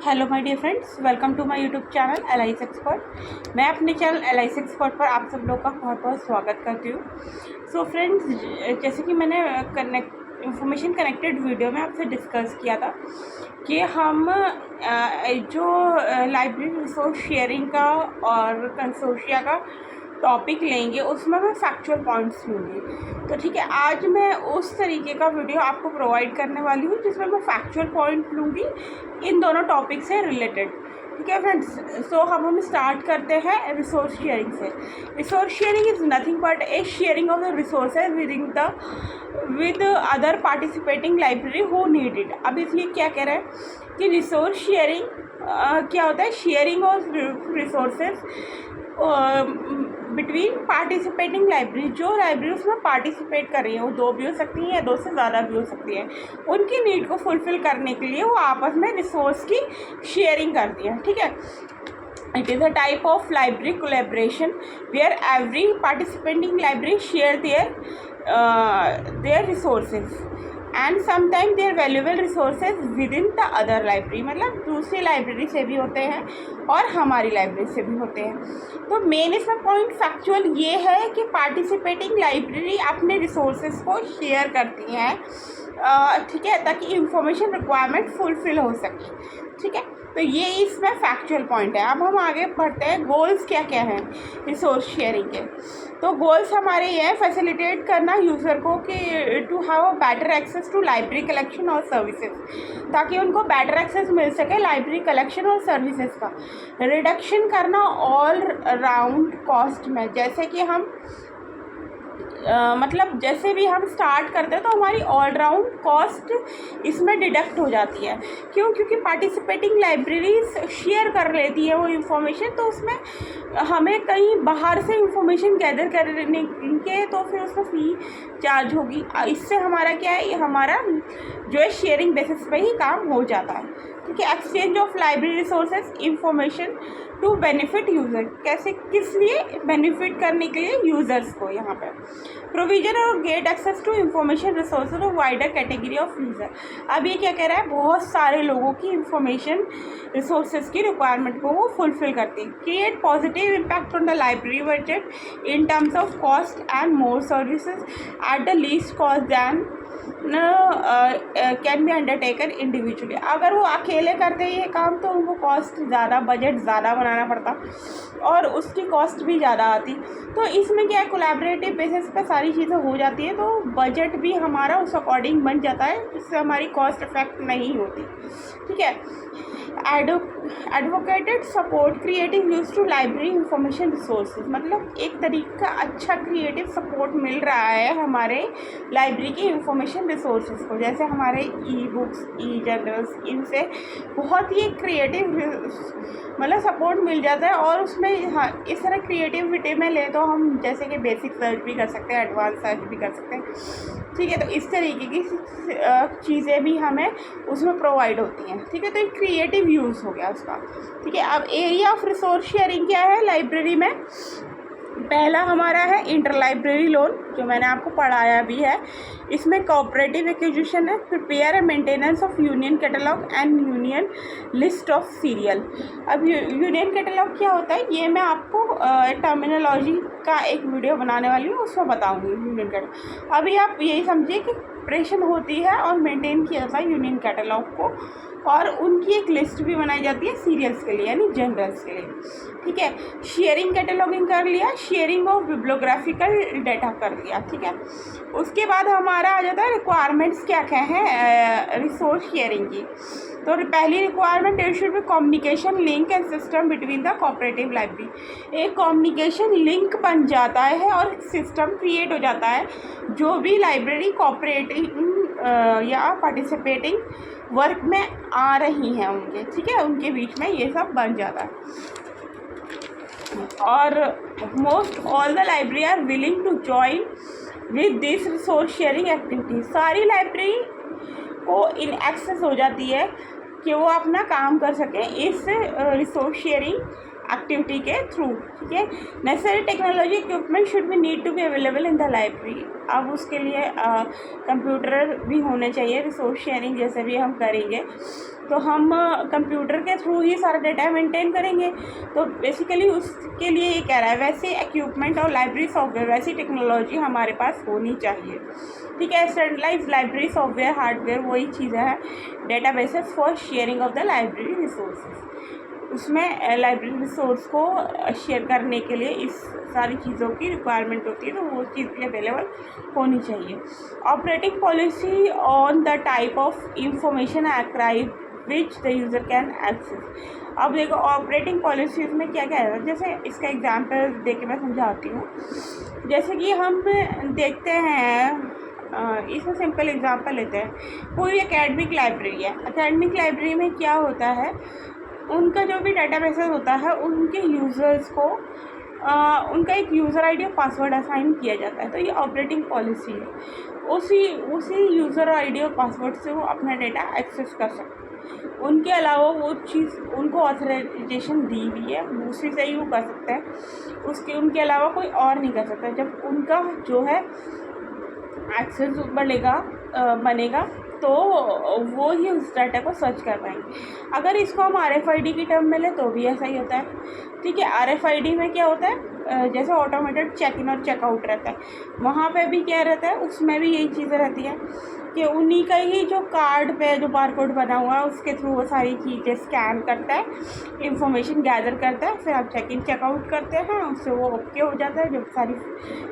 Hello my dear friends, welcome to my YouTube channel LIC expert. मैं अपने channel LIC expert पर आप सब लोग का बहुत बहुत स्वागत करती हूँ। सो फ्रेंड्स, जैसे कि मैंने इंफॉर्मेशन कनेक्टेड वीडियो में आपसे डिस्कस किया था कि हम जो लाइब्रेरी रिसोर्स शेयरिंग का और कंसोर्शिया का टॉपिक लेंगे उसमें मैं फैक्चुअल पॉइंट्स लूँगी। तो ठीक है, आज मैं उस तरीके का वीडियो आपको प्रोवाइड करने वाली हूँ जिसमें मैं फैक्चुअल पॉइंट लूँगी इन दोनों टॉपिक से रिलेटेड। ठीक है फ्रेंड्स, सो हम स्टार्ट करते हैं रिसोर्स शेयरिंग से। Resource sharing is nothing but A sharing of the resources with other participating library who need it. अब इसलिए क्या कह रहे हैं कि रिसोर्स शेयरिंग क्या होता है? Sharing of resources between participating library. जो लाइब्रेरी उसमें पार्टिसिपेट कर रही है, वो दो भी हो सकती हैं या दो से ज़्यादा भी हो सकती है, उनकी नीड को फुलफ़िल करने के लिए वो आपस में रिसोर्स की शेयरिंग करती हैं। ठीक है, it is a type of library collaboration where every participating library share their resources and sometimes their valuable resources within the other library। मतलब दूसरी लाइब्रेरी से भी होते हैं और हमारी लाइब्रेरी से भी होते हैं। तो मेन इसमें पॉइंट फैक्चुअल ये है कि पार्टिसिपेटिंग लाइब्रेरी अपने रिसोर्सेज को शेयर करती हैं, ठीक है, ताकि इंफॉर्मेशन रिक्वायरमेंट फुलफ़िल हो सके। ठीक है, तो ये इसमें फैक्चुअल पॉइंट है। अब हम आगे बढ़ते हैं, गोल्स क्या क्या हैं रिसोर्स शेयरिंग के। तो गोल्स हमारे ये हैं, फैसिलिटेट करना यूज़र को कि to have a better access to library collection और सर्विसेज, ताकि उनको बेटर एक्सेस मिल सके लाइब्रेरी कलेक्शन और सर्विसेज का। रिडक्शन करना ऑल राउंड कॉस्ट में, जैसे कि हम मतलब जैसे भी हम स्टार्ट करते हैं तो हमारी ऑल राउंड कॉस्ट इसमें डिडक्ट हो जाती है। क्यों? क्योंकि पार्टिसिपेटिंग लाइब्रेरीज शेयर कर लेती है वो इंफॉर्मेशन, तो उसमें हमें कहीं बाहर से इंफॉर्मेशन गैदर करने के तो फिर उसमें फ़ी चार्ज होगी। इससे हमारा क्या है, हमारा जो है शेयरिंग बेसिस पे ही काम हो जाता है। ठीक है, exchange of library resources information to benefit user. कैसे, किस लिए? बेनिफिट करने के लिए यूज़र्स को। यहाँ पे प्रोविजन और get access to information resources of wider category of user. अब ये क्या कह रहा है? बहुत सारे लोगों की इंफॉर्मेशन रिसोर्सेज की रिक्वायरमेंट को वो फुलफ़िल करती है। Create positive impact on the library budget in terms of cost and more services at the least cost than can be undertaken individually. अगर वो अकेले करते ये काम तो उनको कॉस्ट ज़्यादा, बजट ज़्यादा बनाना पड़ता और उसकी कॉस्ट भी ज़्यादा आती। तो इसमें क्या है, कोलैबोरेटिव बेसिस पे सारी चीज़ें हो जाती है, तो बजट भी हमारा उस अकॉर्डिंग बन जाता है, जिससे हमारी कॉस्ट इफेक्ट नहीं होती। ठीक है, advocated support creative use to library information resources. मतलब एक तरीके का अच्छा क्रिएटिव सपोर्ट मिल रहा है हमारे लाइब्रेरी की इंफॉर्मेशन रिसोर्सेज को। जैसे हमारे ई बुक्स, ई जर्नल्स, इनसे बहुत ही क्रिएटिव मतलब सपोर्ट मिल जाता है। और उसमें हाँ, इस तरह क्रिएटिविटी में ले तो हम जैसे कि बेसिक सर्च भी कर सकते हैं, एडवांस सर्च भी कर सकते हैं। ठीक है, तो इस तरीके की चीज़ें भी हमें उसमें प्रोवाइड होती हैं। ठीक है, तो एक क्रिएटिव यूज़ हो गया उसका। ठीक है, अब एरिया ऑफ रिसोर्स शेयरिंग क्या है लाइब्रेरी में? पहला हमारा है इंटर लाइब्रेरी लोन, जो मैंने आपको पढ़ाया भी है। इसमें कोऑपरेटिव एक्विजिशन है, prepare and maintenance of union catalogue and union list of serial. अब यूनियन कैटलॉग क्या होता है ये मैं आपको टर्मिनोलॉजी का एक वीडियो बनाने वाली हूँ, उसमें बताऊँगी यूनियन कैटलॉग। अभी आप यही समझिए कि प्रिपरेशन होती है और मेंटेन किया जाता है यूनियन कैटलॉग को, और उनकी एक लिस्ट भी बनाई जाती है सीरियल्स के लिए, यानी जनरल्स के लिए। ठीक है, शेयरिंग कैटलॉगिंग कर लिया, शेयरिंग ऑफ बिब्लियोग्राफिकल डाटा कर लिया। ठीक है, उसके बाद हमारा आ जाता है रिक्वायरमेंट्स क्या क्या हैं रिसोर्स शेयरिंग की। तो पहली requirement, there should be communication link and system between the cooperative library. एक कम्युनिकेशन लिंक बन जाता है और सिस्टम क्रिएट हो जाता है, जो भी लाइब्रेरी कोऑपरेटिव या पार्टिसिपेटिंग वर्क में आ रही हैं उनके, ठीक है, उनके बीच में ये सब बन जाता है। और most all the library are willing to join with this resource sharing activity. सारी लाइब्रेरी को इन एक्सेस हो जाती है कि वो अपना काम कर सकें इस रिसोर्स शेयरिंग एक्टिविटी के थ्रू। ठीक है, necessary technology equipment should be need to be available in the library. अब उसके लिए कंप्यूटर भी होने चाहिए। रिसोर्स शेयरिंग जैसे भी हम करेंगे तो हम कंप्यूटर के थ्रू ही सारा डेटा मेंटेन करेंगे। तो बेसिकली उसके लिए ये कह रहा है वैसे इक्विपमेंट और लाइब्रेरी सॉफ्टवेयर, वैसी टेक्नोलॉजी हमारे पास होनी चाहिए। ठीक है, स्टैंडर्डाइज्ड लाइब्रेरी सॉफ्टवेयर हार्डवेयर वही चीज़ें हैं, databases for sharing of the library resources. उसमें लाइब्रेरी रिसोर्स को शेयर करने के लिए इस सारी चीज़ों की रिक्वायरमेंट होती है, तो वो चीज़ भी अवेलेबल होनी चाहिए। Operating policy on the type of information archive which the user can access. अब देखो ऑपरेटिंग पॉलिसीज़ में क्या क्या है, जैसे इसका एग्जांपल दे के मैं समझाती हूँ। जैसे कि हम देखते हैं, इसमें सिंपल एग्जांपल लेते हैं, कोई एकेडमिक लाइब्रेरी है। एकेडमिक लाइब्रेरी में क्या होता है, उनका जो भी डेटाबेसेस होता है उनके यूज़र्स को उनका एक यूज़र आईडी और पासवर्ड असाइन किया जाता है। तो ये ऑपरेटिंग पॉलिसी है, उसी यूज़र आईडी और पासवर्ड से वो अपना डेटा एक्सेस कर सकते हैं। उनके अलावा वो चीज़ उनको ऑथराइजेशन दी हुई है, उसी से ही वो कर सकते हैं, उनके अलावा कोई और नहीं कर सकता। जब उनका जो है एक्सेस बनेगा तो वो ही उस डाटा को सर्च कर पाएंगे। अगर इसको हम RFID की टर्म में लें तो भी ऐसा ही होता है। ठीक है, RFID में क्या होता है, जैसे ऑटोमेटेड चेक इन और चेकआउट रहता है, वहाँ पे भी क्या रहता है, उसमें भी यही चीज़ें रहती हैं कि उन्हीं का ही जो कार्ड पे जो बारकोड बना हुआ है उसके थ्रू वो सारी चीज़ें स्कैन करता है, इंफॉर्मेशन गैदर करता है, फिर आप चेक इन चेकआउट करते हैं, उससे वो ओके हो जाता है। जब सारी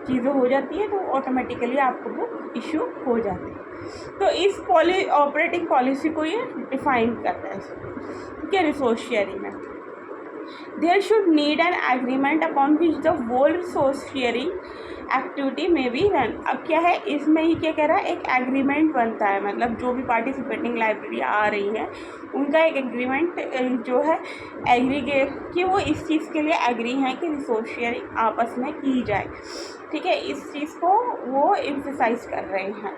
चीज़ें हो जाती हैं तो ऑटोमेटिकली आपको वो इशू हो जाती है। तो इस ऑपरेटिंग पॉलिसी को ये डिफाइन करता है। ठीक है, रिसोर्स शेयरिंग में there should need an agreement upon which the whole resource sharing activity में भी रन। अब क्या है, इसमें ही क्या कह रहा है, एक एग्रीमेंट बनता है, मतलब जो भी पार्टिसिपेटिंग लाइब्रेरी आ रही हैं उनका एक एग्रीमेंट जो है कि वो इस चीज़ के लिए एग्री हैं कि रिसोर्स शेयरिंग आपस में की जाए। ठीक है, इस चीज़ को वो एम्फसाइज कर रहे हैं,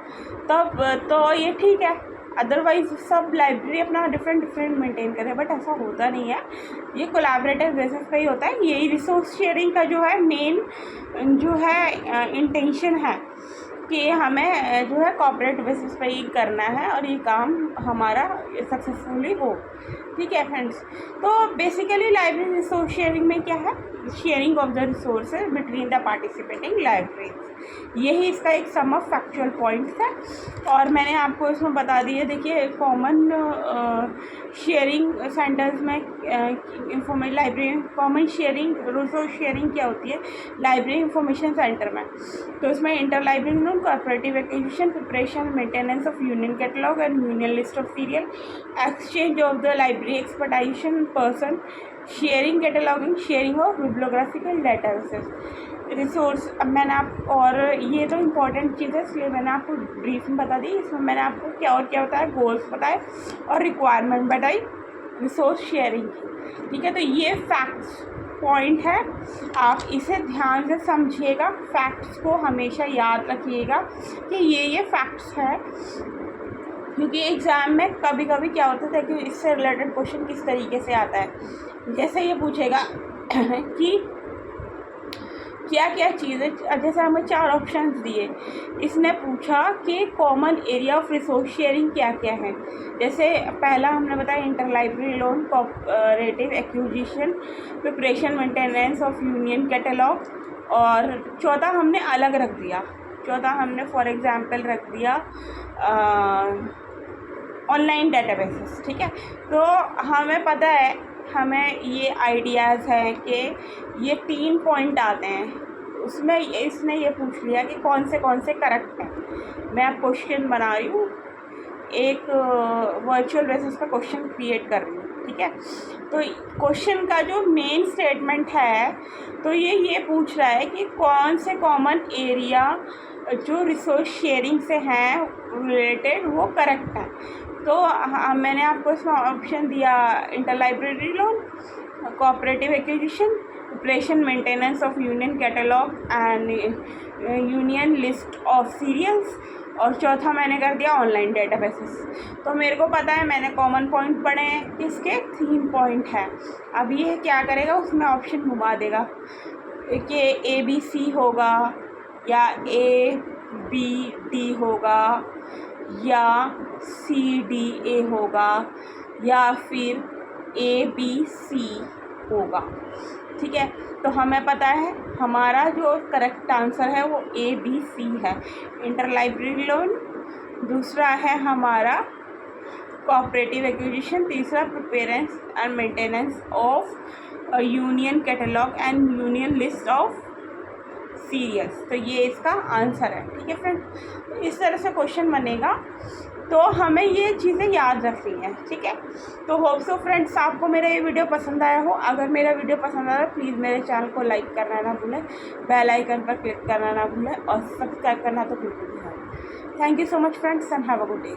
तब तो ये ठीक है। अदरवाइज सब लाइब्रेरी अपना डिफरेंट मेंटेन करें, बट ऐसा होता नहीं है, ये कोलैबोरेटिव बेसिस पे ही होता है। यही रिसोर्स शेयरिंग का जो है मेन जो है इंटेंशन है कि हमें जो है कॉर्पोरेट बेसिस पे ही करना है और ये काम हमारा सक्सेसफुली हो। ठीक है फ्रेंड्स, तो बेसिकली लाइब्रेरी रिसोर्स शेयरिंग में क्या है, sharing of the resources between the participating libraries, यही इसका एक सम ऑफ फैक्चुअल पॉइंट्स है। और मैंने आपको इसमें बता दिए, देखिए कॉमन शेयरिंग सेंटर्स में information library common sharing resource sharing क्या होती है लाइब्रेरी इंफॉर्मेशन सेंटर में, तो इसमें inter library note, cooperative acquisition, preparation, maintenance of union catalogue and union list of serial, exchange of the library expertisation person, sharing cataloguing, sharing of bibliographical databases resource. अब मैंने आप और ये तो important चीज़ है इसलिए मैंने आपको ब्रीफ में बता दी। इसमें मैंने आपको क्या और क्या बताया, गोल्स बताए और रिक्वायरमेंट बताई रिसोर्स शेयरिंग की। ठीक है, तो ये फैक्ट्स पॉइंट है, आप इसे ध्यान से समझिएगा, फैक्ट्स को हमेशा याद रखिएगा कि ये फैक्ट्स है, क्योंकि एग्ज़ाम में कभी कभी क्या होता है कि इससे रिलेटेड क्वेश्चन किस तरीके से आता है। जैसे ये पूछेगा कि क्या क्या चीज़ें, जैसे हमें 4 ऑप्शंस दिए, इसने पूछा कि common area of resource sharing क्या क्या है। जैसे पहला हमने बताया inter library loan, cooperative acquisition, preparation maintenance of union catalogue, और चौथा हमने अलग रख दिया, चौथा हमने फॉर एग्जांपल रख दिया ऑनलाइन डेटाबेसेस। ठीक है, तो हमें पता है, हमें ये आइडियाज़ है कि ये 3 पॉइंट आते हैं, उसमें इसने ये पूछ लिया कि कौन से करेक्ट हैं। मैं अब क्वेश्चन बना रही हूँ, एक वर्चुअल बेसिस पर क्वेश्चन क्रिएट कर रही हूँ। ठीक है, तो क्वेश्चन का जो मेन स्टेटमेंट है तो ये पूछ रहा है कि कौन से कॉमन एरिया जो रिसोर्स शेयरिंग से हैं रिलेटेड वो करेक्ट है। तो मैंने आपको इसमें ऑप्शन दिया inter library loan, cooperative acquisition, preparation maintenance of union catalogue and union list of serials, और चौथा मैंने कर दिया ऑनलाइन डेटाबेसेस। तो मेरे को पता है मैंने कॉमन पॉइंट पढ़े हैं, इसके 3 पॉइंट हैं। अब ये क्या करेगा, उसमें ऑप्शन घुमा देगा कि ABC होगा या A बी डी होगा या सी डी ए होगा या फिर ए बी सी होगा। ठीक है, तो हमें पता है हमारा जो करेक्ट आंसर है वो ए बी सी है, इंटर लाइब्रेरी लोन। दूसरा है हमारा कोऑपरेटिव एक्विजिशन। तीसरा preparation and maintenance of union catalogue and union list of serials. तो ये इसका आंसर है। ठीक है फ्रेंड, इस तरह से क्वेश्चन बनेगा, तो हमें ये चीज़ें याद रखनी है। ठीक है, तो होप सो फ्रेंड्स आपको मेरा ये वीडियो पसंद आया हो। अगर मेरा वीडियो पसंद आया प्लीज़ मेरे चैनल को लाइक करना ना भूलें, बेल आइकन पर क्लिक करना ना भूलें और सब्सक्राइब करना तो बिल्कुल भी नहीं। Thank you so much friends and have a good day.